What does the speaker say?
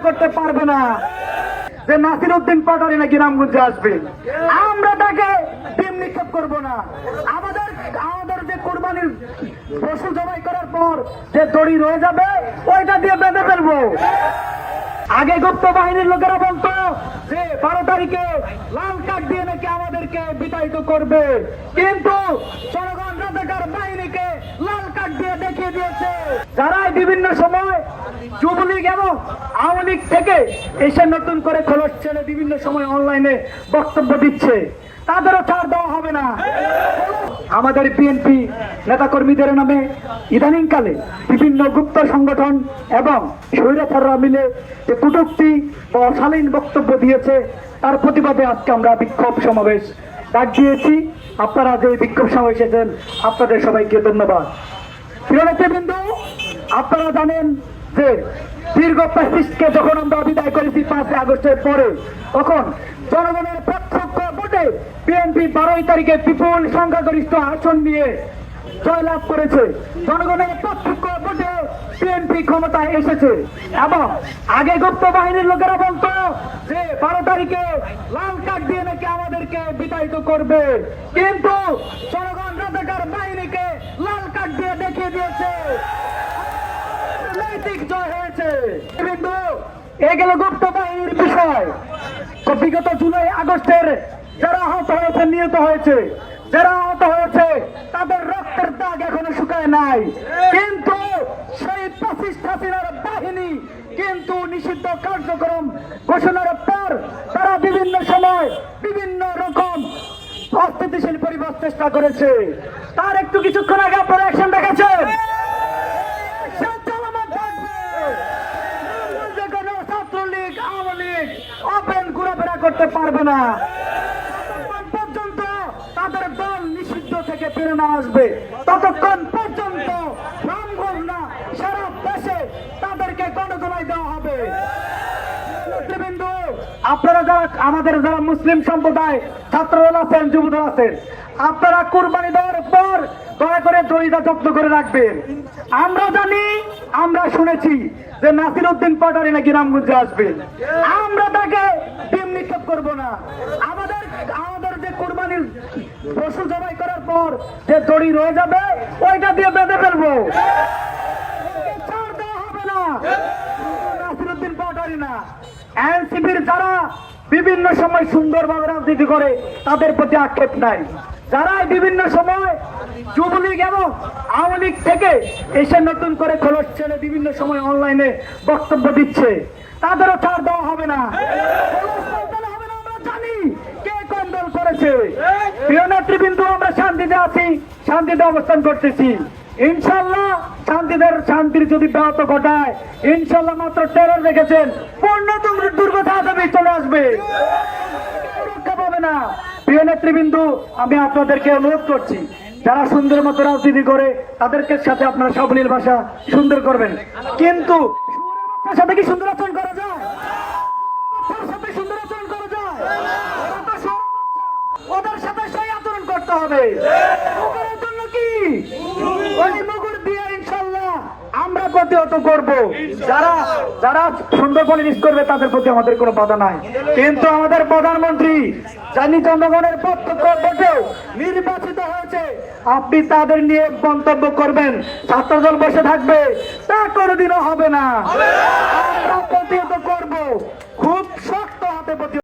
করতে পারবে না যে নাসিরউদ্দিন পাটোয়ারি নাকি রামগঞ্জে আসবে। আমরা তাকে ডিম নিক্ষেপ করবো না। আমাদের যে কোরবানির পশু জবাই করার পর যে দড়ি রয়ে যাবে ওইটা দিয়ে বেঁধে ফেলবো। আগে গুপ্ত বাহিনীর লোকেরা বলতো যে 12 তারিখে লাল কার্ড দিয়ে নাকি আমাদেরকে বিতাড়িত করবে, কিন্তু জনগণ রাজাকার বাহিনীকে লাল কার্ড দিয়ে দেখিয়ে দিয়েছে। যারাই বিভিন্ন সময় যুবলীগ এবং আওয়ামী লীগ থেকে এসে নতুন করে খোলস ছেড়ে বিভিন্ন সময় অনলাইনে বক্তব্য দিচ্ছে, তাদেরও ছাড় দেওয়া হবে না। আমাদের বিএনপি নেতাকর্মীদের নামে ইদানিংকালে বিভিন্ন গুপ্ত সংগঠন এবং স্বৈরাচাররা মিলে যে কটূক্তি ও অশালীন বক্তব্য দিয়েছে, তার প্রতিবাদে আজকে আমরা বিক্ষোভ সমাবেশ ডাক দিয়েছি। আপনারা যে বিক্ষোভ সমাবেশ এসেছেন আপনাদের সবাইকে ধন্যবাদ। প্রিয় নেতৃবৃন্দ, আপনারা জানেন যে দীর্ঘ ফ্যাসিস্টকে যখন আমরা বিদায় করেছি 5 আগস্টের পরে, তখন জনগণের প্রত্যক্ষ ভোটে বিএনপি 12 তারিখে বিপুল সংখ্যাগরিষ্ঠ আসন নিয়ে জয়লাভ করেছে। জনগণের প্রত্যক্ষ ভোটে বিএনপি ক্ষমতায় এসেছে। এবং আগে গুপ্ত বাহিনীর লোকেরা বলতো যে 12 তারিখে লাল কার্ড দিয়ে নাকি আমাদেরকে বিতাড়িত করবে, কিন্তু জনগণ রাজাকার বাহিনীকে লাল কার্ড দিয়ে দেখিয়ে দিয়েছে। নৈতিক জয় হয়েছে। কিন্তু এ গেল গুপ্ত বাহিনীর বিষয়। বিগত জুলাই আগস্টের যারা আহত হয়েছে, নিহত হয়েছে, যারা আহত হয়েছে তাদের রক্তের দাগ এখনো শুকায় নাই, কিন্তু সেই ফ্যাসিস্ট হাসিনার বাহিনী কিন্তু নিষিদ্ধ কার্যক্রম ঘোষণার পর তারা বিভিন্ন সময় বিভিন্ন রকম অস্থিতিশীল পরিবেশ চেষ্টা করেছে। তার একটু কিছুক্ষণ আগে আপনারা অ্যাকশন দেখেছেন। করতে পারবে না পর্যন্ত তাদের দল নিষিদ্ধ থেকে প্রেরণা আসবে, ততক্ষণ পর্যন্ত রামগঞ্জ না সারা দেশে তাদেরকে গণধোলাই দেওয়া হবে। আপনারা যারা আমাদের যারা মুসলিম সম্প্রদায় ছাত্রদল আছেন, যুবদল আছেন, আপনারা কুরবানি দেওয়ার পর দয়া করে দড়িটা যত্ন করে রাখবেন। আমরা জানি, আমরা শুনেছি যে নাসিরউদ্দিন পাটোয়ারি নাকি রামগঞ্জে আসবে। আমরা তাকে ডিম নিক্ষেপ করবো না। আমাদের যে কোরবানির পশু জবাই করার পর যে দড়ি রয়ে যাবে ওইটা দিয়ে বেঁধে ফেলবো। ছাড় দেওয়া হবে না। নাসিরউদ্দিন পাটোয়ারি না, এনসিপির যারা বিভিন্ন সময় সুন্দরভাবে রাজনীতি করে তাদের প্রতি আক্ষেপ নাই। যারা বিভিন্ন সময় যুবলীগ এবং আওয়ামী লীগ থেকে এসে নতুন করে খোলস ছেড়ে বিভিন্ন সময় অনলাইনে বক্তব্য দিচ্ছে, তাদেরও ছাড় দেওয়া হবে না। আমরা জানি কে কোন দল করেছে। প্রিয় নেতৃবৃন্দ, আমরা শান্তিতে আছি, শান্তিতে অবস্থান করতেছি। ইনশাল্লাহ শান্তির যদি ব্যাহত ঘটায়, ইনশাল্লাহ মাত্র টেরর রেখেছেন, পূর্ণ দুর্গতা চলে আসবে, রক্ষা পাবে না। প্রিয় নেতৃবৃন্দ, আমি আপনাদেরকে অনুরোধ করছি, যারা সুন্দর মতো রাজনীতি করে তাদেরকে সাথে আপনারা সাবলীল ভাষা সুন্দর করবেন, কিন্তু সাথে কি সুন্দর আচরণ করা যায়? সাথে সুন্দর আচরণ করা যায়? ওদের সাথে সেই আচরণ করতে হবে। মুগুরের জন্য কি ওই মুগুর দিয়ে ইনশাল্লাহ আমরা প্রতিহত করব। যারা সুন্দরবন রিস্ক করবে তাদের প্রতি আমাদের কোনো বাধা নাই, কিন্তু আমাদের প্রধানমন্ত্রী জানি জনগণের প্রত্যক্ষ ভোটেও নির্বাচিত হয়েছে, আপনি তাদের নিয়ে মন্তব্য করবেন, ছাত্রদল বসে থাকবে, তা কোনোদিনও হবে না। আমরা প্রতিহত করব।